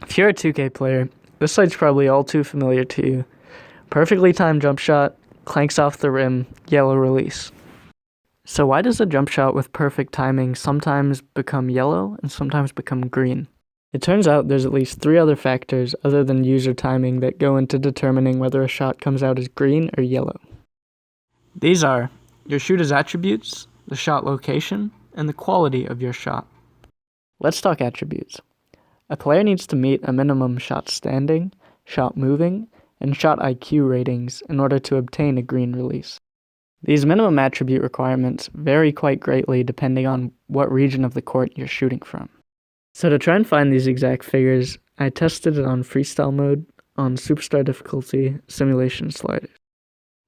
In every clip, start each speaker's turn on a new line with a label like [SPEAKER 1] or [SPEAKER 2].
[SPEAKER 1] If you're a 2K player, this site's probably all too familiar to you. Perfectly timed jump shot, clanks off the rim, yellow release. So why does a jump shot with perfect timing sometimes become yellow and sometimes become green? It turns out there's at least 3 other factors other than user timing that go into determining whether a shot comes out as green or yellow. These are your shooter's attributes, the shot location, and the quality of your shot. Let's talk attributes. A player needs to meet a minimum shot standing, shot moving, and shot IQ ratings in order to obtain a green release. These minimum attribute requirements vary quite greatly depending on what region of the court you're shooting from. So to try and find these exact figures, I tested it on freestyle mode on superstar difficulty simulation sliders.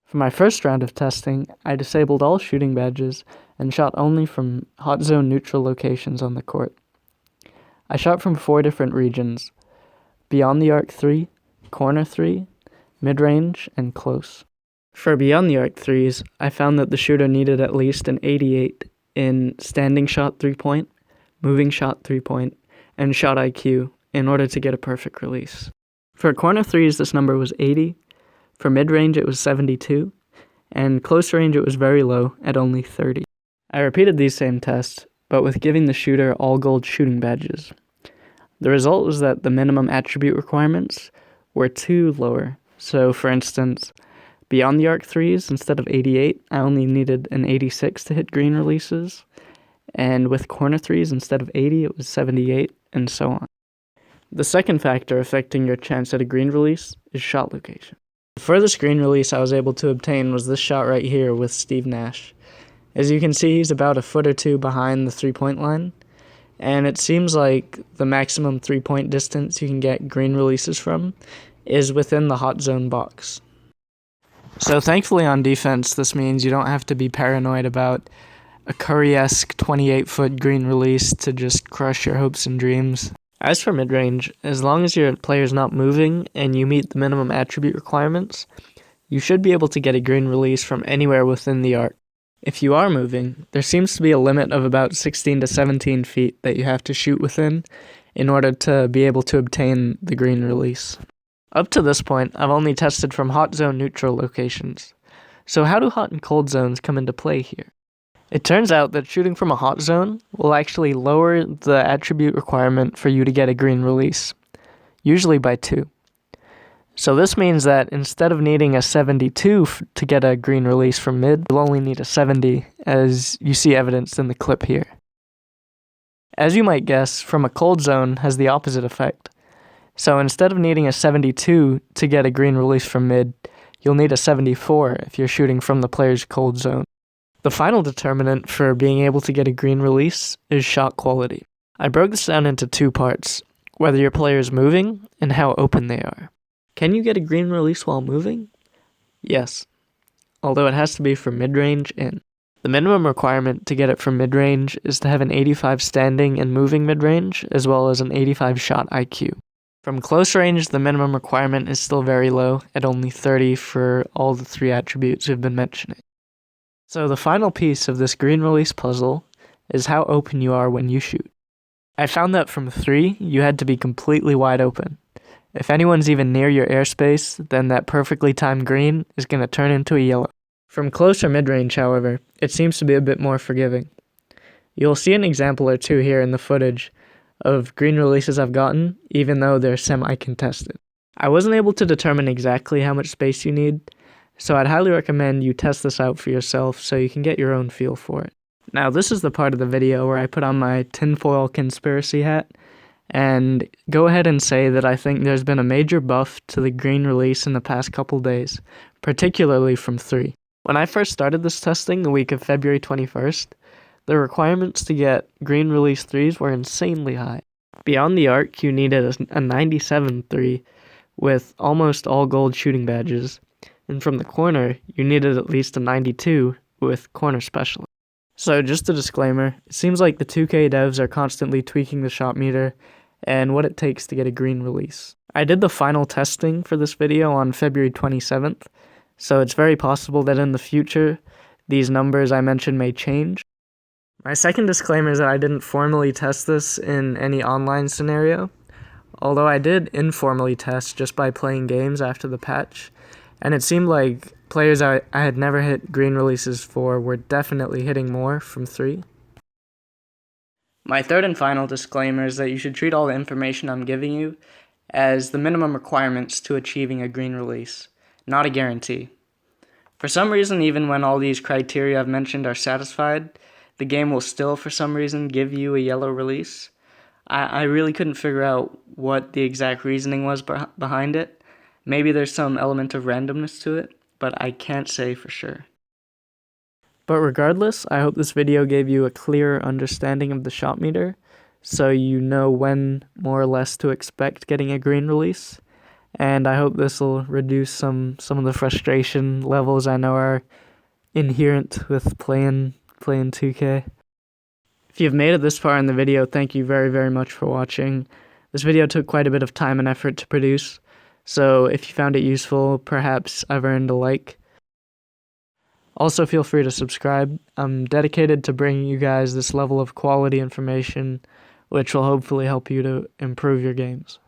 [SPEAKER 1] For my first round of testing, I disabled all shooting badges and shot only from hot zone neutral locations on the court. I shot from 4 different regions: beyond the arc 3, corner 3, mid-range, and close. For beyond the arc 3s, I found that the shooter needed at least an 88 in standing shot 3-point, moving shot 3-point, and shot IQ in order to get a perfect release. For corner 3s, this number was 80, for mid-range it was 72, and close range it was very low at only 30. I repeated these same tests, but with giving the shooter all gold shooting badges. The result was that the minimum attribute requirements were 2 lower. So for instance, beyond the arc 3s, instead of 88, I only needed an 86 to hit green releases, and with corner 3s, instead of 80, it was 78, and so on. The second factor affecting your chance at a green release is shot location. The furthest green release I was able to obtain was this shot right here with Steve Nash. As you can see, he's about a foot or 2 behind the 3-point line, and it seems like the maximum 3-point distance you can get green releases from is within the hot zone box. So thankfully on defense, this means you don't have to be paranoid about a Curry-esque 28-foot green release to just crush your hopes and dreams. As for mid-range, as long as your player's not moving and you meet the minimum attribute requirements, you should be able to get a green release from anywhere within the arc. If you are moving, there seems to be a limit of about 16 to 17 feet that you have to shoot within in order to be able to obtain the green release. Up to this point, I've only tested from hot zone neutral locations. So how do hot and cold zones come into play here? It turns out that shooting from a hot zone will actually lower the attribute requirement for you to get a green release, usually by 2. So this means that instead of needing a 72 to get a green release from mid, you'll only need a 70, as you see evidenced in the clip here. As you might guess, from a cold zone has the opposite effect. So instead of needing a 72 to get a green release from mid, you'll need a 74 if you're shooting from the player's cold zone. The final determinant for being able to get a green release is shot quality. I broke this down into 2 parts: whether your player is moving and how open they are. Can you get a green release while moving? Yes, although it has to be from mid-range in. The minimum requirement to get it from mid-range is to have an 85 standing and moving mid-range, as well as an 85 shot IQ. From close range, the minimum requirement is still very low, at only 30 for all the 3 attributes we've been mentioning. So the final piece of this green release puzzle is how open you are when you shoot. I found that from 3, you had to be completely wide open. If anyone's even near your airspace, then that perfectly timed green is going to turn into a yellow. From close or mid-range, however, it seems to be a bit more forgiving. You'll see an example or 2 here in the footage of green releases I've gotten, even though they're semi-contested. I wasn't able to determine exactly how much space you need, so I'd highly recommend you test this out for yourself so you can get your own feel for it. Now, this is the part of the video where I put on my tinfoil conspiracy hat and go ahead and say that I think there's been a major buff to the green release in the past couple days, particularly from 3. When I first started this testing the week of February 21st, the requirements to get green release 3s were insanely high. Beyond the arc, you needed a 97 3 with almost all gold shooting badges, and from the corner, you needed at least a 92 with corner specialist. So just a disclaimer, it seems like the 2K devs are constantly tweaking the shot meter and what it takes to get a green release. I did the final testing for this video on February 27th, so it's very possible that in the future, these numbers I mentioned may change. My second disclaimer is that I didn't formally test this in any online scenario, although I did informally test just by playing games after the patch, and it seemed like players I had never hit green releases for were definitely hitting more from 3. My third and final disclaimer is that you should treat all the information I'm giving you as the minimum requirements to achieving a green release, not a guarantee. For some reason, even when all these criteria I've mentioned are satisfied, the game will still, for some reason, give you a yellow release. I really couldn't figure out what the exact reasoning was behind it. Maybe there's some element of randomness to it, but I can't say for sure. But regardless, I hope this video gave you a clearer understanding of the shot meter, so you know when more or less to expect getting a green release. And I hope this will reduce some of the frustration levels I know are inherent with playing 2K. If you've made it this far in the video, thank you very, very much for watching. This video took quite a bit of time and effort to produce, so if you found it useful, perhaps I've earned a like. Also, feel free to subscribe. I'm dedicated to bringing you guys this level of quality information, which will hopefully help you to improve your games.